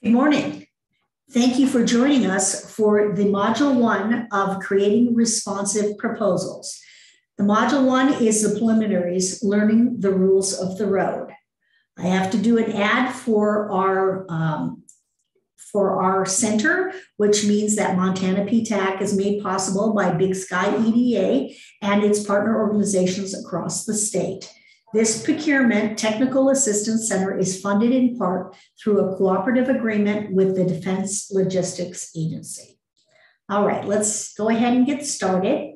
Good morning. Thank you for joining us for the Module 1 of Creating Responsive Proposals. The Module 1 is the Preliminaries, Learning the Rules of the Road. I have to do an ad for our center, which means that Montana PTAC is made possible by Big Sky EDA and its partner organizations across the state. This Procurement Technical Assistance Center is funded in part through a cooperative agreement with the Defense Logistics Agency. All right, let's go ahead and get started.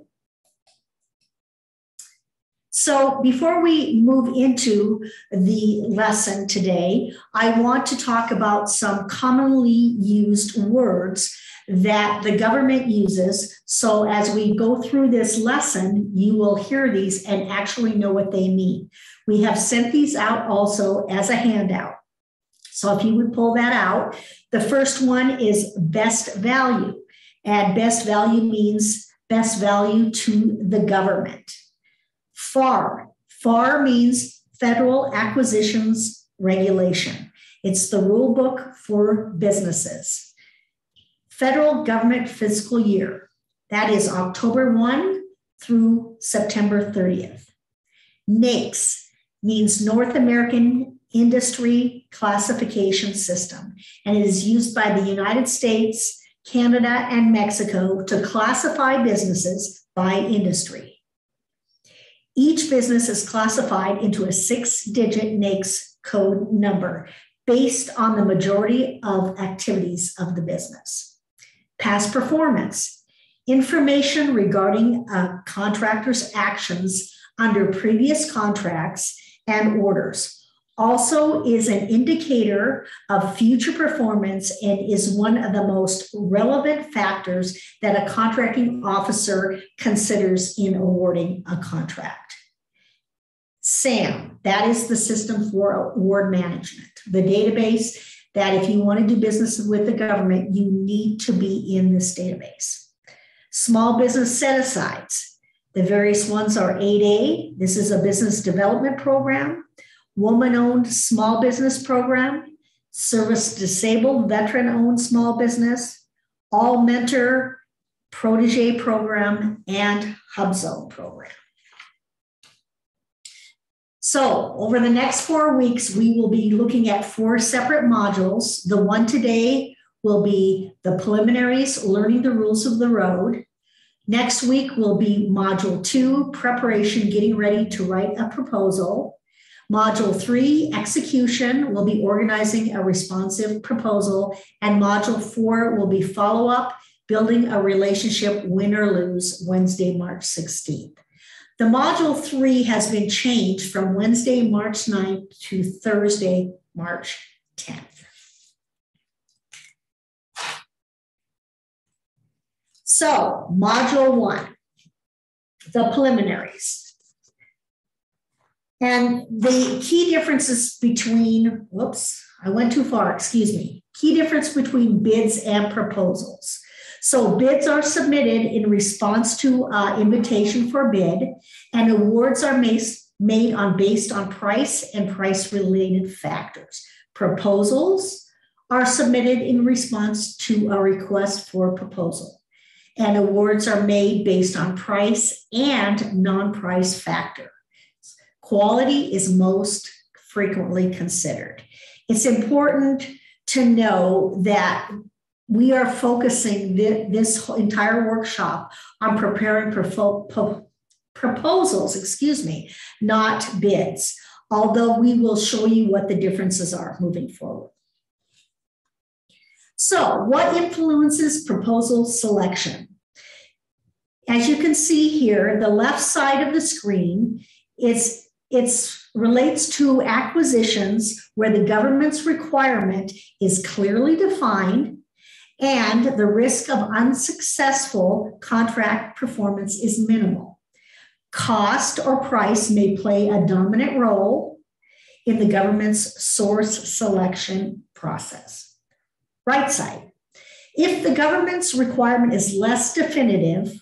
So before we move into the lesson today, I want to talk about some commonly used words that the government uses. So as we go through this lesson, you will hear these and actually know what they mean. We have sent these out also as a handout. So if you would pull that out, the first one is best value. And best value means best value to the government. FAR. FAR means Federal Acquisitions Regulation. It's the rule book for businesses. Federal government fiscal year. That is October 1 through September 30th. NAICS means North American Industry Classification System, and it is used by the United States, Canada, and Mexico to classify businesses by industry. Each business is classified into a 6-digit NAICS code number based on the majority of activities of the business. Past performance, information regarding a contractor's actions under previous contracts and orders, also is an indicator of future performance and is one of the most relevant factors that a contracting officer considers in awarding a contract. SAM, that is the System for Award Management, the database that if you want to do business with the government, you need to be in this database. Small business set-asides. The various ones are 8A. This is a business development program. Woman-owned small business program. Service disabled veteran-owned small business. All mentor protege program and HubZone program. So over the next 4 weeks, we will be looking at 4 separate modules. The one today will be the Preliminaries, Learning the Rules of the Road. Next week will be Module 2, Preparation, Getting Ready to Write a Proposal. Module 3, Execution, will be Organizing a Responsive Proposal. And Module 4 will be Follow-up, Building a Relationship, Win or Lose, Wednesday, March 16th. The Module 3 has been changed from Wednesday, March 9th to Thursday, March 10th. So, Module 1, the Preliminaries. And the key differences between, key difference between bids and proposals. So bids are submitted in response to invitation for bid, and awards are made based on price and price-related factors. Proposals are submitted in response to a request for proposal, and awards are made based on price and non-price factors. Quality is most frequently considered. It's important to know that we are focusing this entire workshop on preparing proposals, not bids, although we will show you what the differences are moving forward. So, what influences proposal selection? As you can see here, the left side of the screen relates to acquisitions where the government's requirement is clearly defined and the risk of unsuccessful contract performance is minimal. Cost or price may play a dominant role in the government's source selection process. Right side, if the government's requirement is less definitive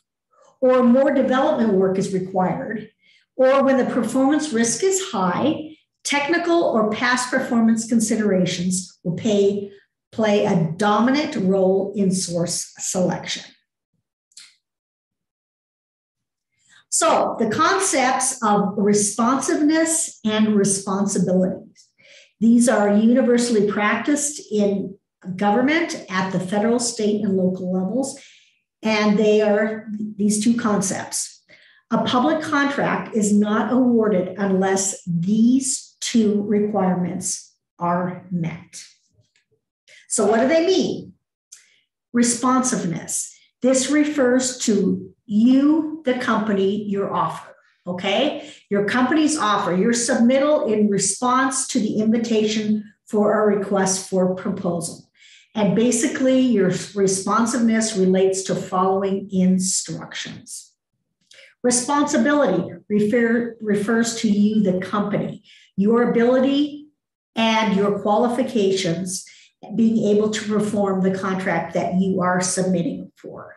or more development work is required, or when the performance risk is high, technical or past performance considerations will play play a dominant role in source selection. So the concepts of responsiveness and responsibilities. These are universally practiced in government at the federal, state, and local levels. And they are these two concepts. A public contract is not awarded unless these two requirements are met. So what do they mean? Responsiveness. This refers to you, the company, your offer, okay? Your company's offer, your submittal in response to the invitation for a request for proposal. And basically, your responsiveness relates to following instructions. Responsibility refers to you, the company, your ability and your qualifications, being able to perform the contract that you are submitting for.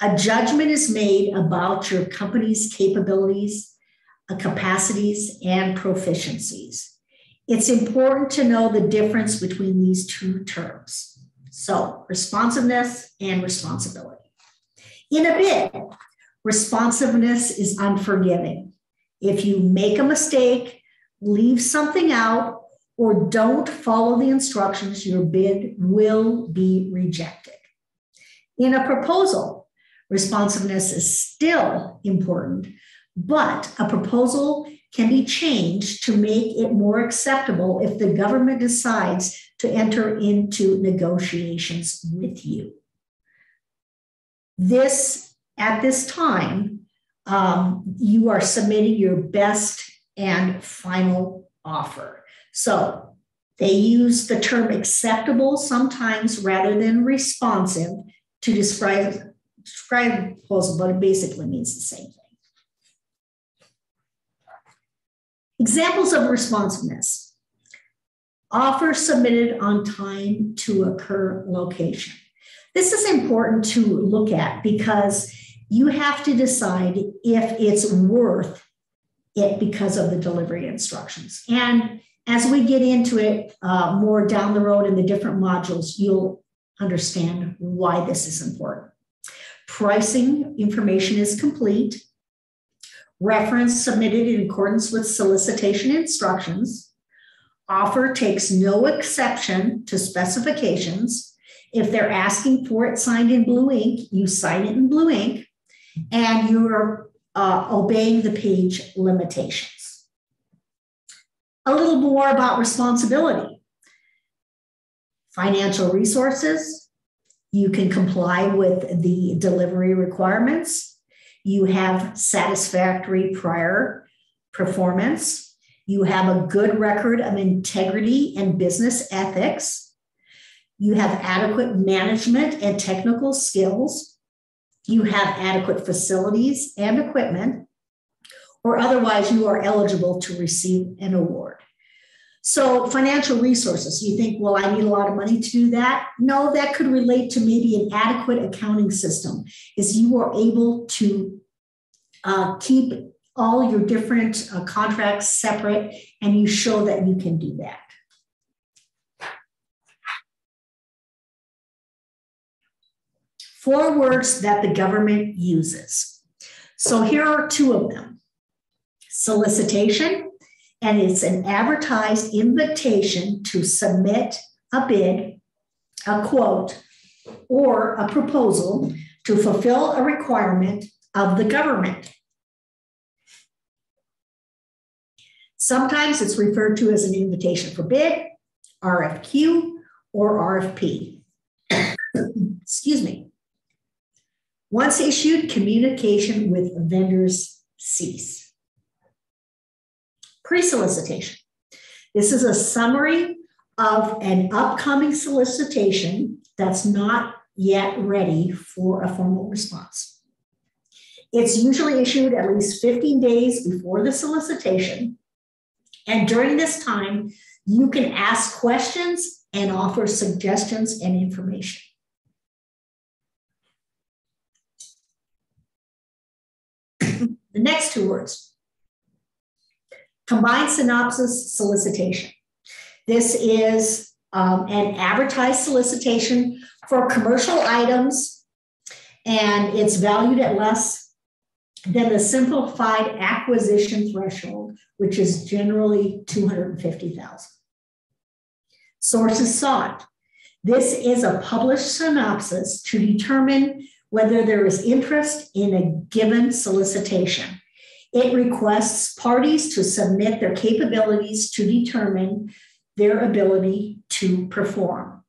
A judgment is made about your company's capabilities, capacities, and proficiencies. It's important to know the difference between these two terms. So, responsiveness and responsibility. In a bid, responsiveness is unforgiving. If you make a mistake, leave something out, or don't follow the instructions, your bid will be rejected. In a proposal, responsiveness is still important, but a proposal can be changed to make it more acceptable if the government decides to enter into negotiations with you. At this time, you are submitting your best and final offer. So they use the term acceptable sometimes rather than responsive to describe a proposal, but it basically means the same thing. Examples of responsiveness. Offer submitted on time to occur location. This is important to look at because you have to decide if it's worth it because of the delivery instructions. And as we get into it more down the road in the different modules, you'll understand why this is important. Pricing information is complete. Reference submitted in accordance with solicitation instructions. Offer takes no exception to specifications. If they're asking for it signed in blue ink, you sign it in blue ink, and you're obeying the page limitations. A little more about responsibility. Financial resources. You can comply with the delivery requirements. You have satisfactory prior performance. You have a good record of integrity and business ethics. You have adequate management and technical skills. You have adequate facilities and equipment, or otherwise you are eligible to receive an award. So financial resources, you think, well, I need a lot of money to do that. No, that could relate to maybe an adequate accounting system, is you are able to keep all your different contracts separate, and you show that you can do that. Four words that the government uses. So here are two of them. Solicitation, and it's an advertised invitation to submit a bid, a quote, or a proposal to fulfill a requirement of the government. Sometimes it's referred to as an invitation for bid, RFQ, or RFP. Excuse me. Once issued, communication with vendors cease. Pre-solicitation. This is a summary of an upcoming solicitation that's not yet ready for a formal response. It's usually issued at least 15 days before the solicitation. And during this time, you can ask questions and offer suggestions and information. The next two words. Combined synopsis solicitation. This is an advertised solicitation for commercial items, and it's valued at less than the simplified acquisition threshold, which is generally $250,000. Sources sought. This is a published synopsis to determine whether there is interest in a given solicitation. It requests parties to submit their capabilities to determine their ability to perform.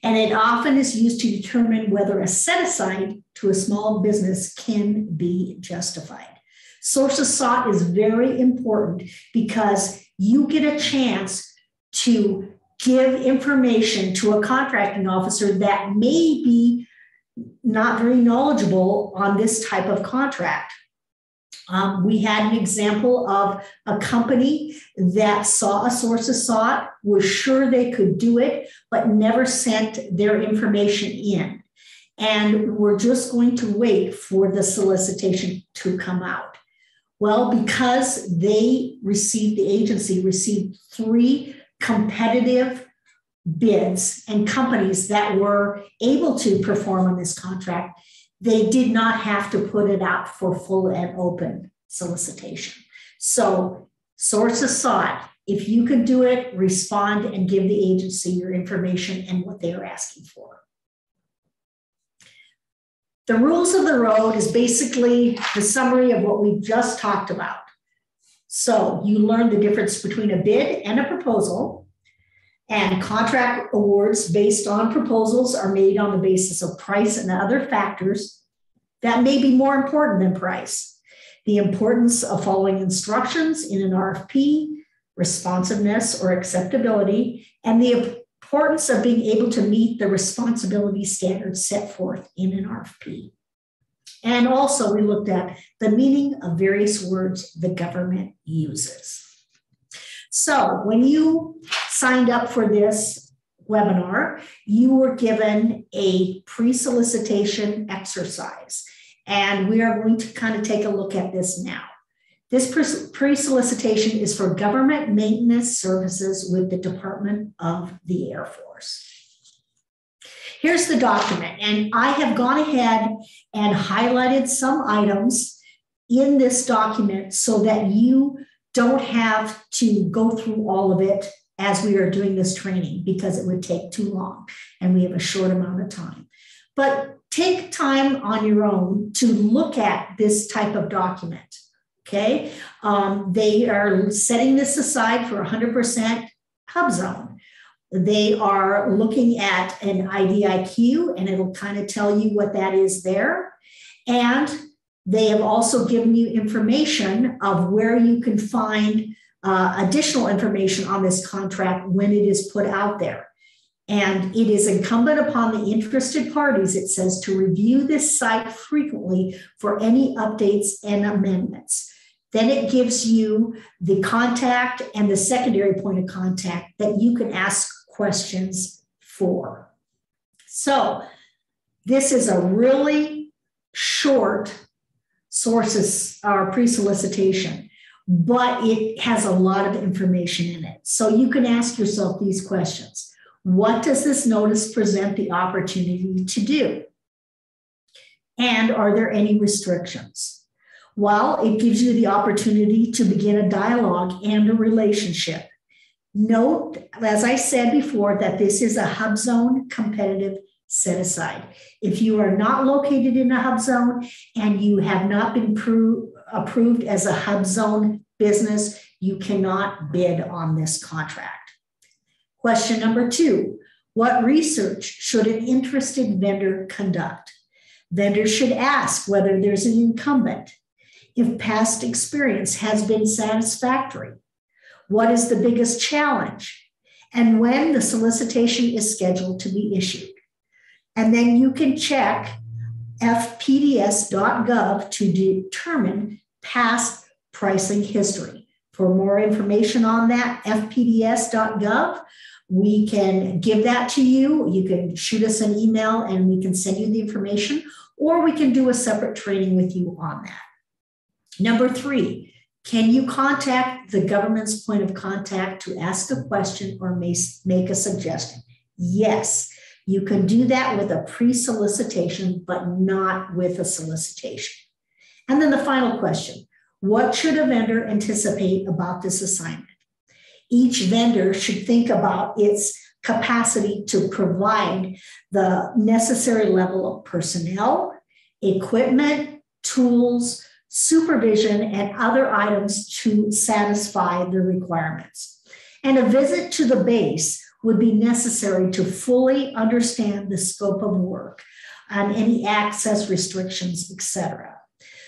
And it often is used to determine whether a set-aside to a small business can be justified. Sources sought is very important because you get a chance to give information to a contracting officer that may be not very knowledgeable on this type of contract. We had an example of a company that saw a sources sought, was sure they could do it, but never sent their information in. And we're just going to wait for the solicitation to come out. Well, because the agency received 3 competitive bids and companies that were able to perform on this contract, they did not have to put it out for full and open solicitation. So sources sought, if you can do it, respond and give the agency your information and what they are asking for. The rules of the road is basically the summary of what we just talked about. So you learn the difference between a bid and a proposal, and contract awards based on proposals are made on the basis of price and other factors that may be more important than price. The importance of following instructions in an RFP, responsiveness or acceptability, and the importance of being able to meet the responsibility standards set forth in an RFP. And also we looked at the meaning of various words the government uses. So when you signed up for this webinar, you were given a pre-solicitation exercise. And we are going to kind of take a look at this now. This pre-solicitation is for government maintenance services with the Department of the Air Force. Here's the document, and I have gone ahead and highlighted some items in this document so that you don't have to go through all of it as we are doing this training, because it would take too long and we have a short amount of time. But take time on your own to look at this type of document. Okay, they are setting this aside for 100% HubZone. They are looking at an IDIQ, and it'll kind of tell you what that is there. And they have also given you information of where you can find additional information on this contract when it is put out there. And it is incumbent upon the interested parties, it says, to review this site frequently for any updates and amendments. Then it gives you the contact and the secondary point of contact that you can ask questions for. So this is a really short sources or pre-solicitation, but it has a lot of information in it. So you can ask yourself these questions. What does this notice present the opportunity to do? And are there any restrictions? Well, it gives you the opportunity to begin a dialogue and a relationship. Note, as I said before, that this is a HubZone competitive set aside. If you are not located in a HubZone and you have not been approved as a HubZone business, you cannot bid on this contract. Question number 2, what research should an interested vendor conduct? Vendors should ask whether there's an incumbent, if past experience has been satisfactory, what is the biggest challenge, and when the solicitation is scheduled to be issued. And then you can check fpds.gov to determine past pricing history. For more information on that, fpds.gov, we can give that to you. You can shoot us an email and we can send you the information, or we can do a separate training with you on that. Number 3, can you contact the government's point of contact to ask a question or make a suggestion? Yes, you can do that with a pre-solicitation, but not with a solicitation. And then the final question, what should a vendor anticipate about this assignment? Each vendor should think about its capacity to provide the necessary level of personnel, equipment, tools, supervision, and other items to satisfy the requirements. And a visit to the base would be necessary to fully understand the scope of work and any access restrictions, etc.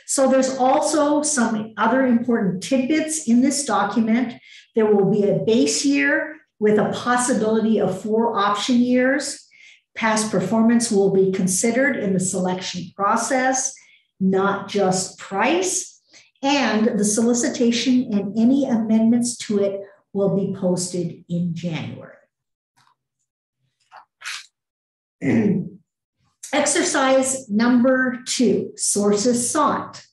So there's also some other important tidbits in this document. There will be a base year with a possibility of 4 option years. Past performance will be considered in the selection process, not just price. And the solicitation and any amendments to it will be posted in January. Exercise number 2, sources sought.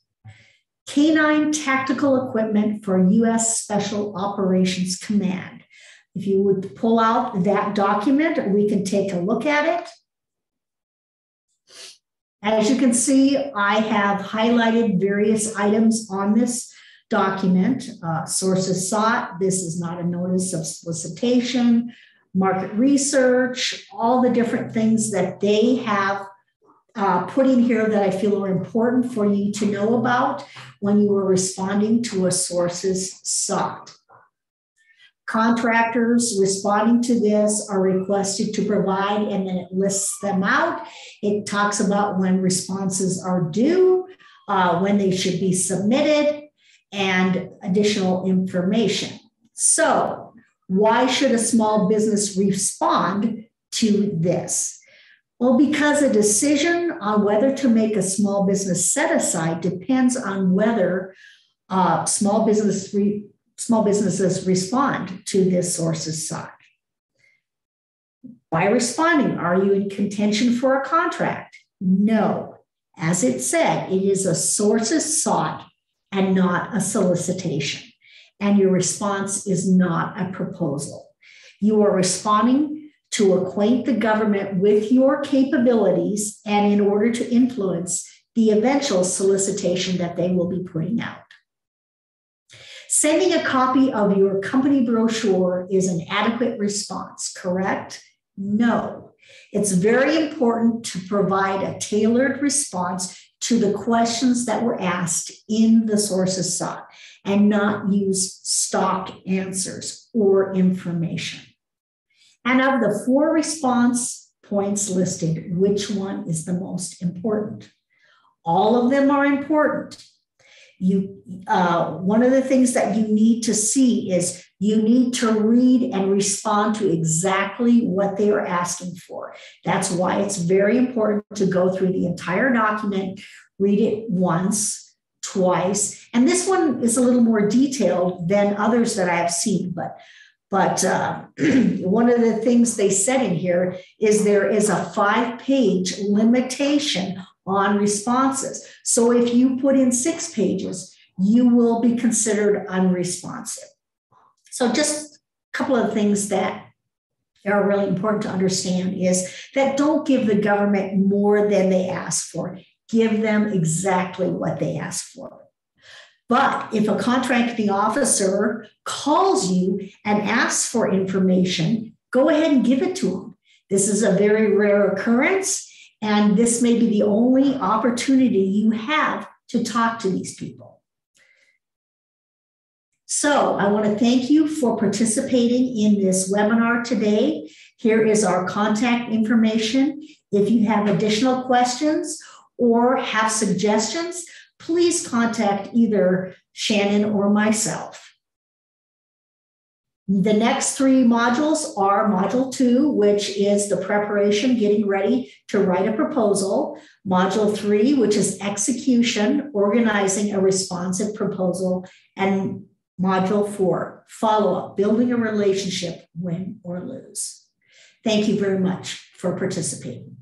Canine tactical equipment for U.S. Special Operations Command. If you would pull out that document, we can take a look at it. As you can see, I have highlighted various items on this document. Sources sought, this is not a notice of solicitation, market research, all the different things that they have put in here that I feel are important for you to know about when you are responding to a sources sought. Contractors responding to this are requested to provide, and then it lists them out. It talks about when responses are due, when they should be submitted, and additional information. So, why should a small business respond to this? Well, because a decision on whether to make a small business set aside depends on whether small businesses respond to this sources sought. By responding, are you in contention for a contract? No. As it said, it is a sources sought and not a solicitation. And your response is not a proposal. You are responding to acquaint the government with your capabilities and in order to influence the eventual solicitation that they will be putting out. Sending a copy of your company brochure is an adequate response, correct? No. It's very important to provide a tailored response to the questions that were asked in the sources sought and not use stock answers or information. And of the 4 response points listed, which one is the most important? All of them are important. One of the things that you need to see is you need to read and respond to exactly what they are asking for. That's why it's very important to go through the entire document, read it once, twice. And this one is a little more detailed than others that I have seen, but one of the things they said in here is there is a 5-page limitation on responses. So if you put in 6 pages, you will be considered unresponsive. So just a couple of things that are really important to understand is that don't give the government more than they ask for. Give them exactly what they ask for. But if a contracting officer calls you and asks for information, go ahead and give it to them. This is a very rare occurrence, and this may be the only opportunity you have to talk to these people. So I want to thank you for participating in this webinar today. Here is our contact information. If you have additional questions or have suggestions, please contact either Shannon or myself. The next 3 modules are Module 2, which is the preparation, getting ready to write a proposal. Module 3, which is execution, organizing a responsive proposal. And Module 4, follow-up, building a relationship, win or lose. Thank you very much for participating.